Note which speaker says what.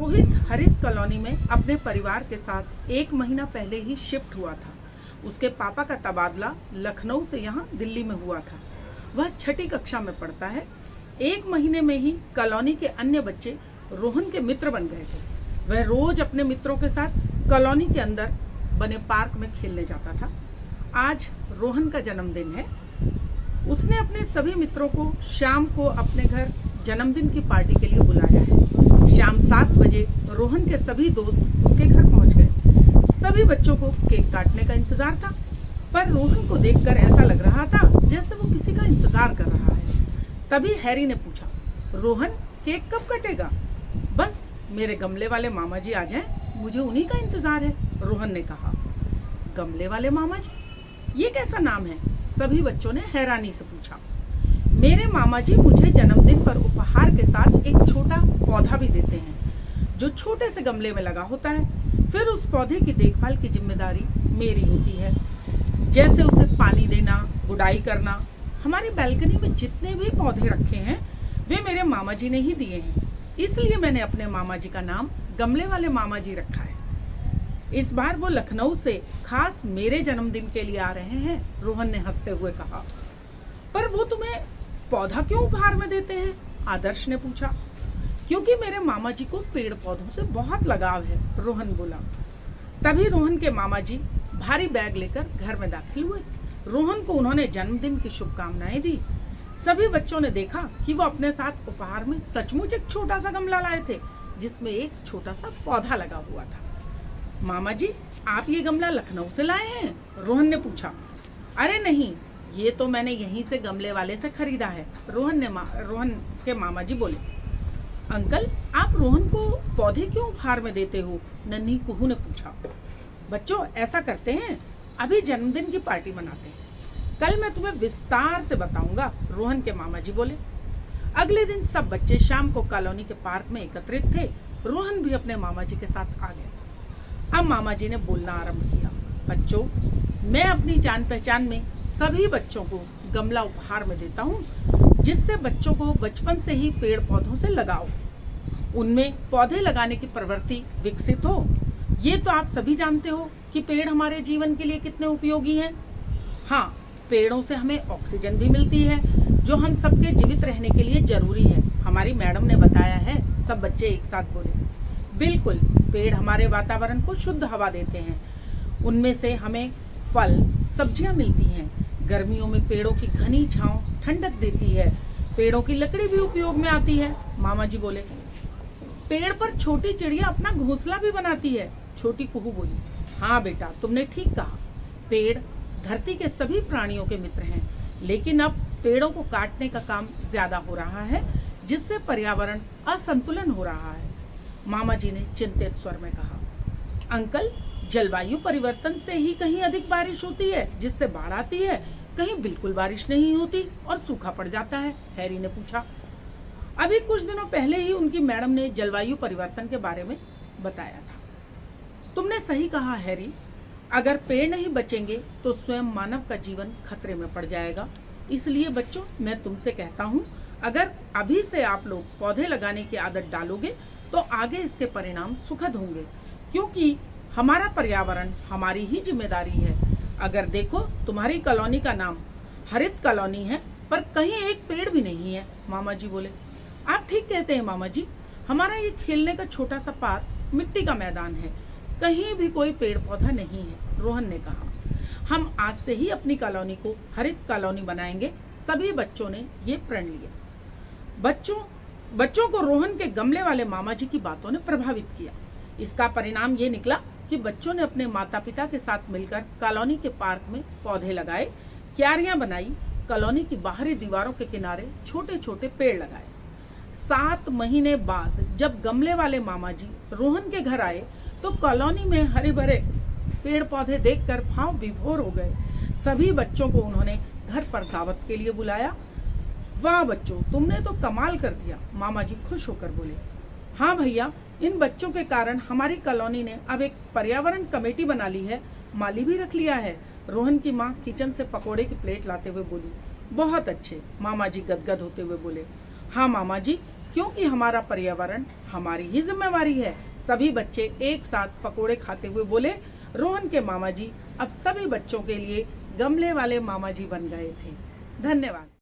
Speaker 1: रोहित हरित कॉलोनी में अपने परिवार के साथ 1 महीना पहले ही शिफ्ट हुआ था। उसके पापा का तबादला लखनऊ से यहाँ दिल्ली में हुआ था। वह 6ठी कक्षा में पढ़ता है। 1 महीने में ही कॉलोनी के अन्य बच्चे रोहन के मित्र बन गए थे। वह रोज अपने मित्रों के साथ कॉलोनी के अंदर बने पार्क में खेलने जाता था। आज रोहन का जन्मदिन है। उसने अपने सभी मित्रों को शाम को अपने घर जन्मदिन की पार्टी के लिए बुलाया है। शाम 7 बजे रोहन के सभी दोस्त उसके घर पहुंच गए। सभी बच्चों को केक काटने का इंतजार था, पर रोहन को देखकर ऐसा लग रहा था जैसे वो किसी का इंतजार कर रहा है। तभी हैरी ने पूछा, रोहन केक कब कटेगा? बस मेरे गमले वाले मामा जी आ जाएं, मुझे उन्हीं का इंतजार है, रोहन ने कहा। गमले वाले मामा जी? ये कैसा नाम है? सभी बच्चों ने हैरानी से पूछा। मेरे मामा जी मुझे जन्मदिन पर उपहार के साथ एक छोटा पौधा भी देते हैं, जो छोटे से गमले में लगा होता है। फिर उस पौधे की देखभाल की जिम्मेदारी मेरी होती है, जैसे उसे पानी देना, गुड़ाई करना। हमारी बालकनी में जितने भी पौधे रखे हैं वे मेरे मामा जी ने ही दिए हैं, इसलिए मैंने अपने मामा जी का नाम गमले वाले मामा जी रखा है। इस बार वो लखनऊ से खास मेरे जन्मदिन के लिए आ रहे हैं, रोहन ने हंसते हुए कहा। पर वो तुम्हें पौधा क्यों उपहार में देते हैं? आदर्श ने पूछा। क्योंकि मेरे मामा जी को पेड़ पौधों से बहुत लगाव है, रोहन बोला। तभी रोहन के मामा जी भारी बैग लेकर घर में दाखिल हुए। रोहन को उन्होंने जन्मदिन की शुभकामनाएं दी। सभी बच्चों ने देखा कि वो अपने साथ उपहार में सचमुच एक छोटा सा गमला लाए थे, जिसमें एक छोटा सा पौधा लगा हुआ था। मामा जी, आप ये गमला लखनऊ से लाए हैं? रोहन ने पूछा। अरे नहीं, ये तो मैंने यहीं से गमले वाले से खरीदा है, रोहन के मामा जी बोले। अंकल, आप रोहन को पौधे क्यों उपहार में देते हो? नन्ही कुहू ने पूछा। बच्चों, ऐसा करते हैं, अभी जन्मदिन की पार्टी मनाते हैं, कल मैं तुम्हें विस्तार से बताऊंगा, रोहन के मामा जी बोले। अगले दिन सब बच्चे शाम को कॉलोनी के पार्क में एकत्रित थे। रोहन भी अपने मामा जी के साथ आ गया। अब मामा जी ने बोलना आरंभ किया। बच्चों, मैं अपनी जान पहचान में सभी बच्चों को गमला उपहार में देता हूँ, जिससे बच्चों को बचपन से ही पेड़ पौधों से लगाव, उनमें पौधे लगाने की प्रवृत्ति विकसित हो। ये तो आप सभी जानते हो कि पेड़ हमारे जीवन के लिए कितने उपयोगी हैं। हाँ, पेड़ों से हमें ऑक्सीजन भी मिलती है, जो हम सबके जीवित रहने के लिए जरूरी है, हमारी मैडम ने बताया है, सब बच्चे एक साथ बोले। बिल्कुल, पेड़ हमारे वातावरण को शुद्ध हवा देते हैं, उनमें से हमें फल सब्जियां मिलती हैं। गर्मियों में पेड़ों की घनी छांव ठंडक देती है। पेड़ों की लकड़ी भी उपयोग में आती है, मामा जी बोले। पेड़ पर छोटी चिड़िया अपना घोंसला भी बनाती है, छोटी कुहू बोली। हाँ बेटा, तुमने ठीक कहा। पेड़ धरती के सभी प्राणियों के मित्र हैं, लेकिन अब पेड़ों को काटने का काम ज्यादा हो रहा है, जिससे पर्यावरण असंतुलन हो रहा है, मामा जी ने चिंतित स्वर में कहा। अंकल, जलवायु परिवर्तन से ही कहीं अधिक बारिश होती है, जिससे बाढ़ आती है, कहीं बिल्कुल बारिश नहीं होती और सूखा पड़ जाता है, हैरी ने पूछा। अभी कुछ दिनों पहले ही उनकी मैडम ने जलवायु परिवर्तन के बारे में बताया था। तुमने सही कहा हैरी, अगर पेड़ नहीं बचेंगे तो स्वयं मानव का जीवन खतरे में पड़ जाएगा। इसलिए बच्चों, मैं तुमसे कहता हूँ, अगर अभी से आप लोग पौधे लगाने की आदत डालोगे तो आगे इसके परिणाम सुखद होंगे, क्योंकि हमारा पर्यावरण हमारी ही जिम्मेदारी है। अगर देखो, तुम्हारी कॉलोनी का नाम हरित कॉलोनी है, पर कहीं एक पेड़ भी नहीं है, मामा जी बोले। आप ठीक कहते हैं मामा जी, हमारा ये खेलने का छोटा सा पार्क मिट्टी का मैदान है, कहीं भी कोई पेड़ पौधा नहीं है, रोहन ने कहा। हम आज से ही अपनी कॉलोनी को हरित कॉलोनी बनाएंगे, सभी बच्चों ने ये प्रण लिया। बच्चों को रोहन के गमले वाले मामा जी की बातों ने प्रभावित किया। इसका परिणाम ये निकला कि बच्चों ने अपने माता पिता के साथ मिलकर कॉलोनी के पार्क में पौधे लगाए, क्यारियां बनाई, कॉलोनी की बाहरी दीवारों के किनारे छोटे छोटे पेड़ लगाए। 7 महीने बाद जब गमले वाले मामा जी रोहन के घर आए तो कॉलोनी में हरे भरे पेड़ पौधे देखकर भाव विभोर हो गए। सभी बच्चों को उन्होंने घर पर दावत के लिए बुलाया। वाह बच्चों, तुमने तो कमाल कर दिया, मामा जी खुश होकर बोले। हाँ भैया, इन बच्चों के कारण हमारी कॉलोनी ने अब एक पर्यावरण कमेटी बना ली है, माली भी रख लिया है, रोहन की माँ किचन से पकोड़े की प्लेट लाते हुए बोली। बहुत अच्छे, मामा जी गदगद होते हुए बोले। हाँ मामा जी, क्योंकि हमारा पर्यावरण हमारी ही जिम्मेवारी है। सभी बच्चे एक साथ पकोड़े खाते हुए बोले, रोहन के मामा जी अब सभी बच्चों के लिए गमले वाले मामा जी बन गए थे। धन्यवाद।